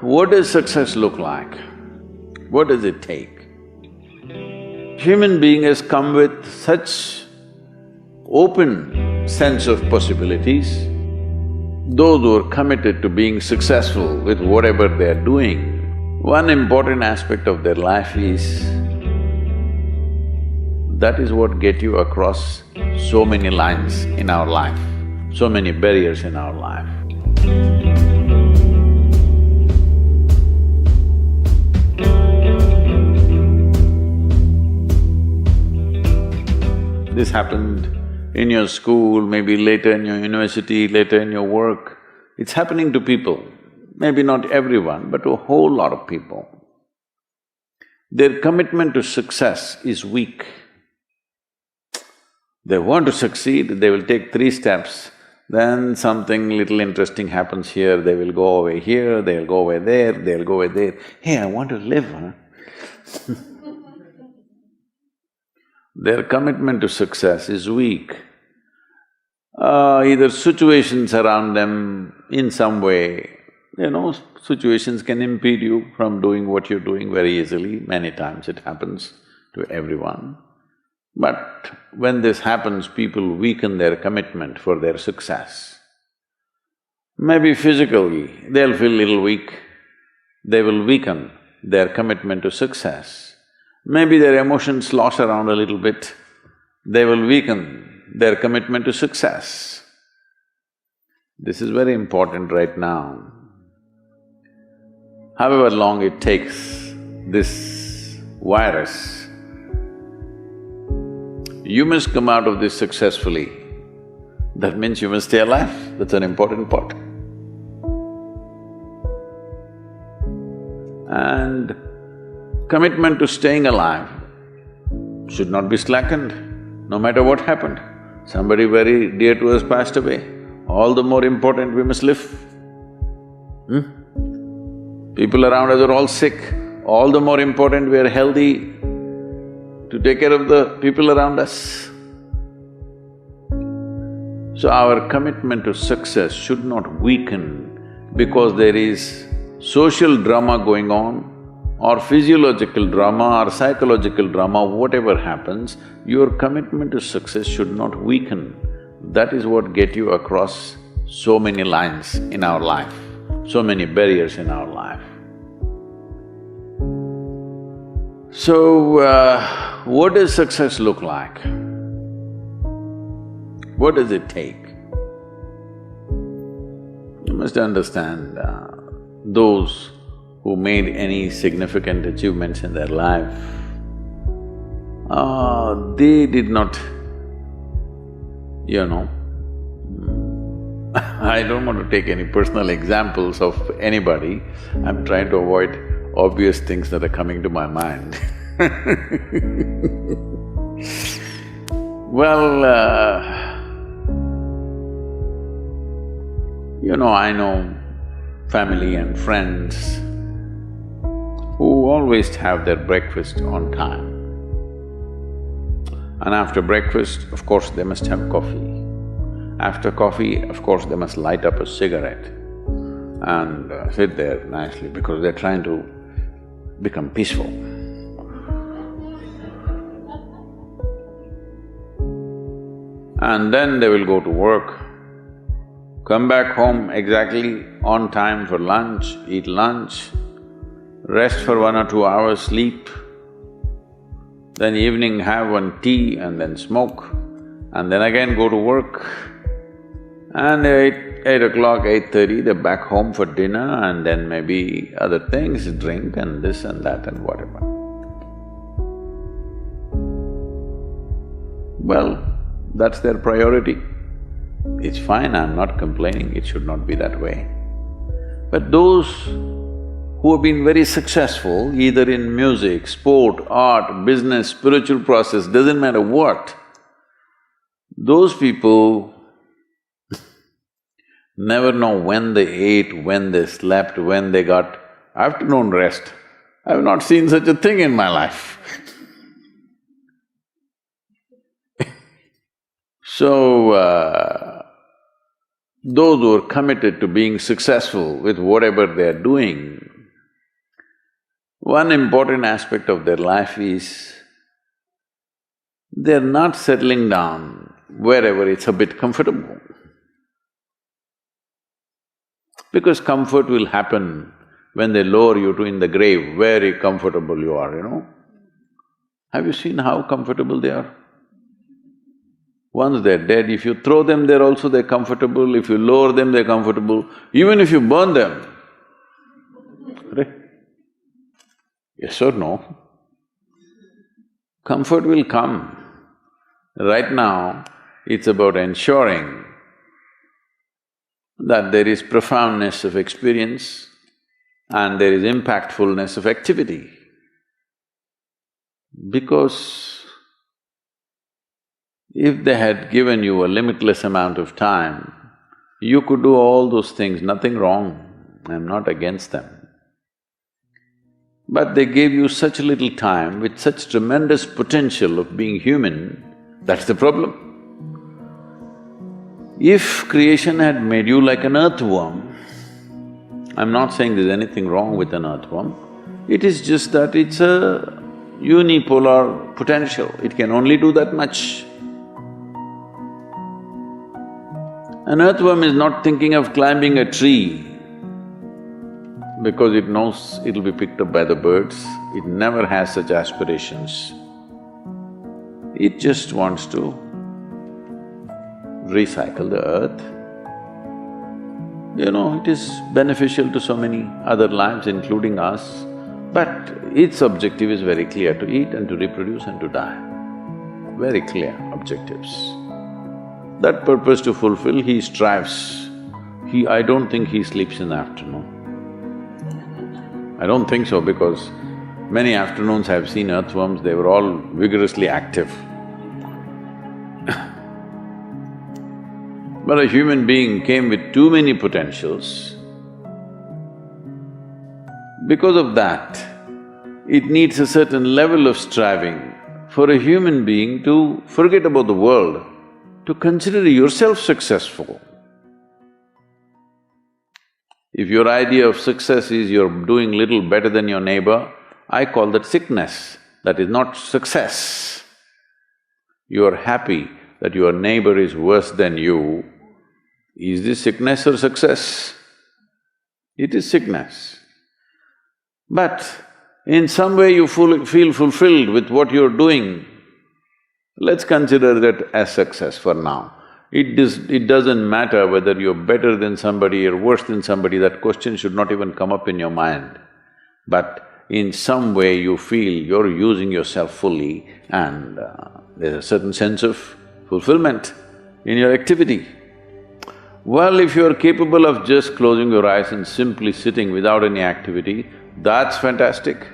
what does success look like? What does it take? Human being has come with such open sense of possibilities. Those who are committed to being successful with whatever they're doing, one important aspect of their life is that is what get you across so many lines in our life, so many barriers in our life. This happened in your school, maybe later in your university, later in your work. It's happening to people, maybe not everyone, but a whole lot of people. Their commitment to success is weak. They want to succeed, they will take 3 steps, then something little interesting happens here, they will go away here, they'll go away there, they'll go away there. Hey, I want to live, huh? Their commitment to success is weak. Either situations around them in some way, situations can impede you from doing what you're doing very easily. Many times it happens to everyone. But when this happens, people weaken their commitment for their success. Maybe physically, they'll feel little weak, they will weaken their commitment to success. Maybe their emotions slosh around a little bit, they will weaken their commitment to success. This is very important right now. However long it takes, this virus, you must come out of this successfully. That means you must stay alive, that's an important part. And commitment to staying alive should not be slackened, no matter what happened. Somebody very dear to us passed away, all the more important we must live. People around us are all sick, all the more important we are healthy to take care of the people around us. So our commitment to success should not weaken because there is social drama going on, or physiological drama or psychological drama, whatever happens, your commitment to success should not weaken. That is what get you across so many lines in our life, so many barriers in our life. So, what does success look like? What does it take? You must understand, those who made any significant achievements in their life, they did not, I don't want to take any personal examples of anybody, I'm trying to avoid obvious things that are coming to my mind. Well, I know family and friends who always have their breakfast on time. And after breakfast, of course, they must have coffee. After coffee, of course, they must light up a cigarette and sit there nicely because they're trying to become peaceful. And then they will go to work, come back home exactly on time for lunch, eat lunch, rest for 1 or 2 hours, sleep, then evening have one tea and then smoke, and then again go to work. And 8 o'clock, 8:30, they're back home for dinner and then maybe other things, drink and this and that and whatever. Well, that's their priority. It's fine, I'm not complaining, it should not be that way. But those who have been very successful, either in music, sport, art, business, spiritual process, doesn't matter what, those people never know when they ate, when they slept, when they got afternoon rest. I've not seen such a thing in my life. So, those who are committed to being successful with whatever they're doing, One important aspect of their life is they're not settling down wherever it's a bit comfortable. Because comfort will happen when they lower you to in the grave, very comfortable you are, you know. Have you seen how comfortable they are? Once they're dead, if you throw them there also they're comfortable, if you lower them they're comfortable, even if you burn them. Right? Yes or no? Comfort will come. Right now, it's about ensuring that there is profoundness of experience and there is impactfulness of activity. Because if they had given you a limitless amount of time, you could do all those things, nothing wrong, I'm not against them. But they gave you such little time with such tremendous potential of being human, that's the problem. If creation had made you like an earthworm, I'm not saying there's anything wrong with an earthworm, it is just that it's a unipolar potential, it can only do that much. An earthworm is not thinking of climbing a tree because it knows it'll be picked up by the birds, it never has such aspirations. It just wants to recycle the earth. You know, it is beneficial to so many other lives, including us, but its objective is very clear, to eat and to reproduce and to die. Very clear objectives. That purpose to fulfill, he strives. I don't think he sleeps in the afternoon. I don't think so because many afternoons I've seen earthworms, they were all vigorously active. But a human being came with too many potentials. Because of that, it needs a certain level of striving for a human being to forget about the world, to consider yourself successful. If your idea of success is you're doing little better than your neighbor, I call that sickness, that is not success. You are happy that your neighbor is worse than you. Is this sickness or success? It is sickness. But in some way you feel fulfilled with what you're doing, let's consider that as success for now. It doesn't matter whether you're better than somebody or worse than somebody, that question should not even come up in your mind. But in some way you feel you're using yourself fully and there's a certain sense of fulfillment in your activity. Well, if you're capable of just closing your eyes and simply sitting without any activity, that's fantastic.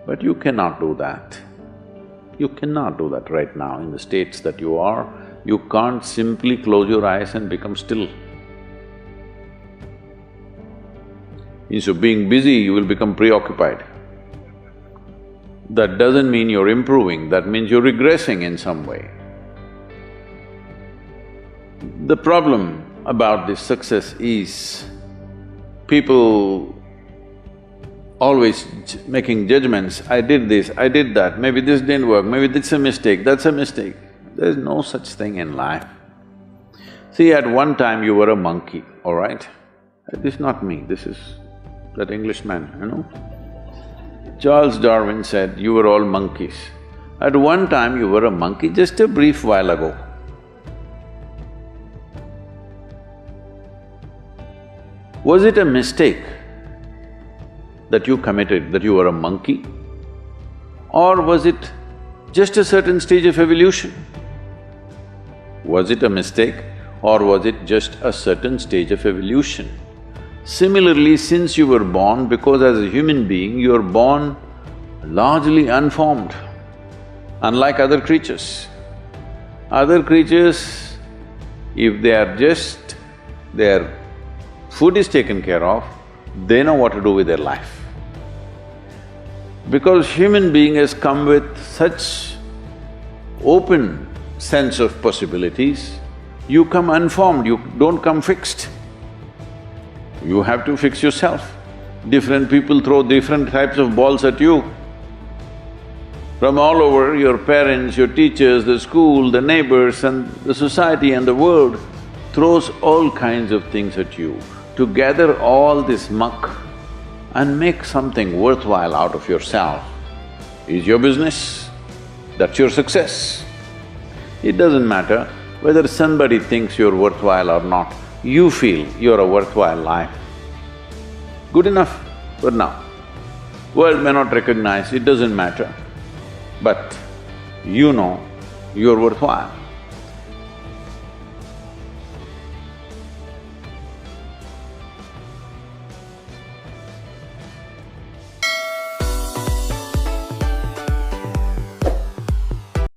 But you cannot do that. You cannot do that right now in the states that you are. You can't simply close your eyes and become still. Instead of being busy, you will become preoccupied. That doesn't mean you're improving, that means you're regressing in some way. The problem about this success is people always making judgments, I did this, I did that, maybe this didn't work, maybe this is a mistake, that's a mistake. There's no such thing in life. See, at one time you were a monkey, all right? This is not me, this is that Englishman, you know? Charles Darwin said, you were all monkeys. At one time you were a monkey, just a brief while ago. Was it a mistake that you committed, that you were a monkey? Or was it just a certain stage of evolution? Was it a mistake or was it just a certain stage of evolution? Similarly, since you were born, because as a human being, you are born largely unformed, unlike other creatures. Other creatures, if they are just… their food is taken care of, they know what to do with their life. Because human being has come with such open sense of possibilities, you come unformed, you don't come fixed. You have to fix yourself. Different people throw different types of balls at you. From all over, your parents, your teachers, the school, the neighbors and the society and the world throws all kinds of things at you. To gather all this muck and make something worthwhile out of yourself is your business. That's your success. It doesn't matter whether somebody thinks you're worthwhile or not, you feel you're a worthwhile life. Good enough for now. World may not recognize, it doesn't matter. But you know you're worthwhile.